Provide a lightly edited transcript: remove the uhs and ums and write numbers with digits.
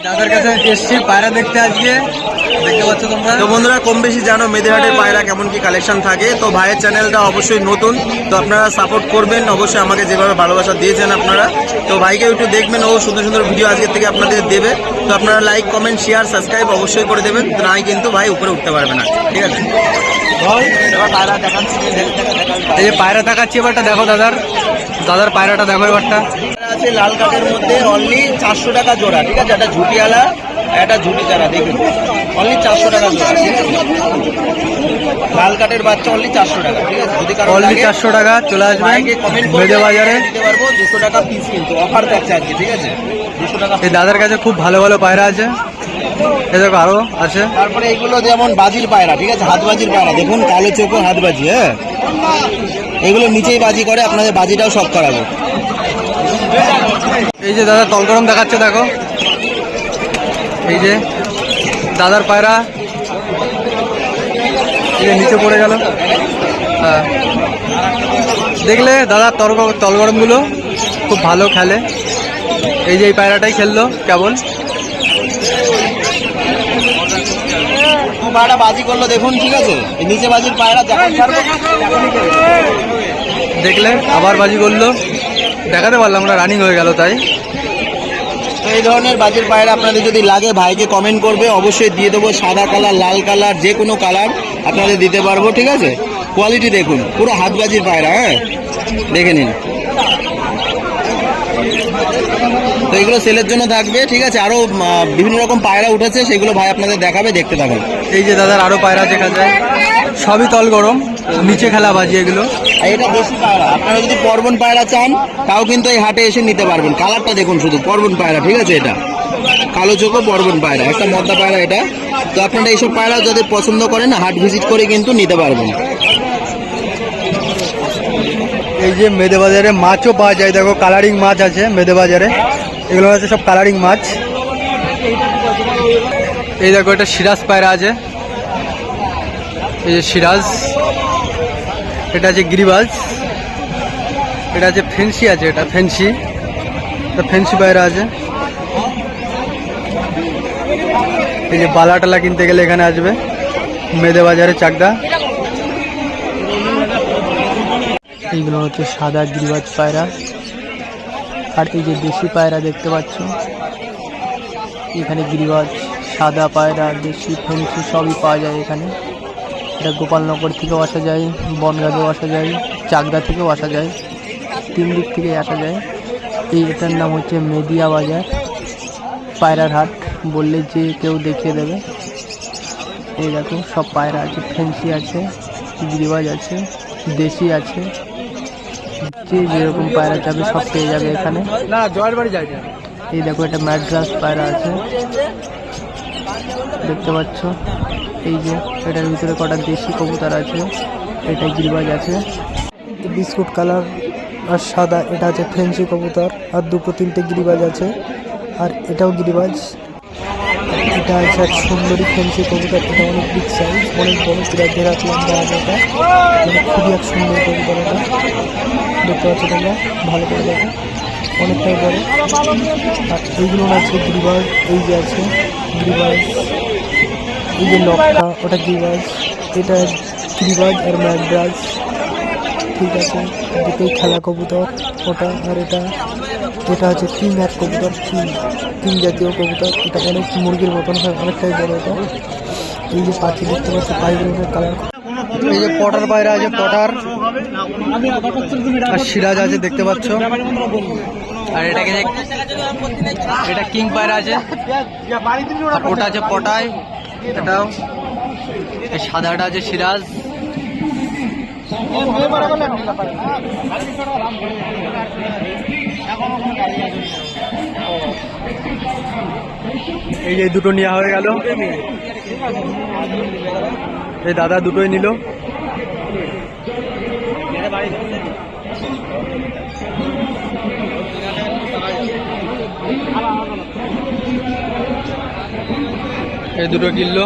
দাদার কাছে এসছি পায়রা দেখতে আজকে, দেখতে পাচ্ছ তোমরা। তো বন্ধুরা কম বেশি জানো মেদিহাটের পায়রা কেমন কি কালেকশন থাকে। তো ভাইয়ের চ্যানেলটা অবশ্যই নতুন, তো আপনারা সাপোর্ট করবেন অবশ্যই, আমাকে যেভাবে ভালোবাসা দিয়েছেন আপনারা। তো ভাইকে একটু দেখবেন, ও সুন্দর সুন্দর ভিডিও আজকের থেকে আপনাদের দেবে। তো আপনারা লাইক কমেন্ট শেয়ার সাবস্ক্রাইব অবশ্যই করে দেবেন, নাই কিন্তু ভাই উপরে উঠতে পারবে না, ঠিক আছে। এই যে পায়রা দেখাচ্ছি, এবারটা দেখো দাদার পায়রাটা দেখো এবারটা। আছে লাল কাঠের মধ্যে অনলি 400 টাকা জোড়া, ঠিক আছে। একটা ঝুটিওয়ালা, একটা ঝুটি চারা, দেখুন অনলি 400 টাকা জোড়া, ঠিক আছে। লাল কাঠের বাচ্চা অনলি 400 টাকা, ঠিক আছে। যদি কারো অনলি 400 টাকা, চলে আসবে কমেন্ট মেদে বাজারে, দিতে পারবো 200 টাকা পিস, কিন্তু অফার থাকছে আজকে, ঠিক আছে। 200 টাকা। এই দাদার কাছে খুব ভালো ভালো পায়রা আছে, এই দেখো আরো আছে। তারপরে এগুলো যেমন বাজির পায়রা, ঠিক আছে, হাত বাজির পায়রা, দেখুন কালো চোখো হাত বাজি, হ্যাঁ এগুলো নিচেই বাজি করে, আপনাদের বাজিটাও সব করাবো। এই যে দাদা তলগরম দেখাচ্ছে, দেখো এই যে দাদার পায়রা, এই যে নিচে পড়ে গেল। হ্যাঁ, দেখলে দাদার তলগরমগুলো খুব ভালো খেলে। এই যে এই পায়রাটাই খেললো কেবল, পায়রা বাজি করলো দেখুন, ঠিক আছে। নিচে বাজির পায়রা দেখলে আবার বাজি করলো, দেখাতে পারলাম না, রানিং হয়ে গেল তাই। তো এই ধরনের বাজির পায়রা আপনাদের যদি লাগে ভাইকে কমেন্ট করবে, অবশ্যই দিয়ে দেবো। সাদা কালার, লাল কালার, যে কোনো কালার আপনাদের দিতে পারবো, ঠিক আছে। কোয়ালিটি দেখুন, পুরো হাত বাজির পায়রা, হ্যাঁ দেখে নিন। তো এগুলো সেলের জন্য থাকবে, ঠিক আছে। আরো বিভিন্ন রকম পায়রা উঠেছে, সেগুলো ভাই আপনাদের দেখাবে, দেখতে থাকুন। এই যে দাদার আরো পায়রা দেখা যায়, সবই তল গরম, নিচে খেলা বাজি এগুলো। আর এটা দেশি পায়রা, আপনারা যদি পর্বন পায়রা চান তাও কিন্তু এই হাটে এসে নিতে পারবেন। কালারটা দেখুন শুধু, পর্বন পায়রা, ঠিক আছে। এটা কালো চোখো পর্বন পায়রা, একটা মদ্দা পায়রা এটা। তো আপনারা এইসব পায়রা যাদের পছন্দ করেন হাট ভিজিট করে কিন্তু নিতে পারবেন। এই যে মেদে বাজারে মাছও পাওয়া যায়, দেখো কালারিং মাছ আছে মেদে বাজারে, এগুলো আছে সব কালারিং মাছ। এই দেখো এটা সিরাজ পায়রা আছে, এই যে সিরাজ, এটা আছে গিরিবাজ, এটা আছে ফেন্সি আছে, এটা ফেন্সি পায়রা আছে। এই যে বালা টালা কিনতে গেলে এখানে আসবে মেদে বাজারে চাকদা। এইগুলো হচ্ছে সাদা গিরিবাজ পায়রা, আর এই যে দেশি পায়রা দেখতে পাচ্ছ, এখানে গিরিবাজ, সাদা পায়রা, দেশি, ফেন্সি সবই পাওয়া যায় এখানে। এটা গোপালনগর থেকেও আসা যায়, বনগাঁতেও আসা যায়, চাকদা থেকেও আসা যায়, 3 দিক থেকে আসা যায়। এটার নাম হচ্ছে মেদিয়া বাজার পায়রার হাট, বললে যে কেউ দেখিয়ে দেবে। এই দেখো সব পায়রা আছে, ফেন্সি আছে, গিরিবাজ আছে, দেশি আছে, যে যেরকম পায়রা যাবে সব পেয়ে যাবে এখানে। এই দেখো এটা ম্যাড্রাস পায়রা আছে, দেখতে পাচ্ছ। এই যে এটার ভিতরে কটা দেশি কবুতর আছে, এটা গিরিবাজ আছে, বিস্কুট কালার আর সাদা, এটা আছে ফেন্সি কবুতর, আর 2-3টে গিরিবাজ আছে, আর এটাও গিরিবাজ। এটা আছে এক সুন্দরী ফেন্সি কবুতর, এটা অনেক বিগ সাইজ, অনেক বড়, প্রায় 1.5 লাখ লম্বা আছে। এটা মানে খুবই এক সুন্দর কবুতর, এটা দেখতে পাচ্ছ তোমরা ভালো করে দেখো, অনেকটাই বড়। আর এইগুলো আছে গিরিবাজ, এই যে আছে গিরিবাজ, এই যে লক্কা, ওটা গিরিবাজ, এটা গিরিবাজ আর ম্যাড্রাস, ঠিক আছে। দুটোই খেলা কবুতর ওটা, আর এটা হচ্ছে কিং এক কবুতর, কিং জাতীয় কবুতর, এটা অনেক মুরগির মতন হয়, অনেকটাই বড় এটা। এই যে পাখি দেখতে পাচ্ছি, পাখিগুলোর কালার। এই যে পটার পায়রা আছে, পটার, আর সিরাজ আছে দেখতে পাচ্ছ। আর এটাকে এটা কিং পায়রা আছে, ওটা আছে পটাই, এটাও। এই সাদাটা আছে সিরাজ। এই যে দুটো নেওয়া হয়ে গেল, এই দাদা দুটোই নিল। এই দুটো কিনলো।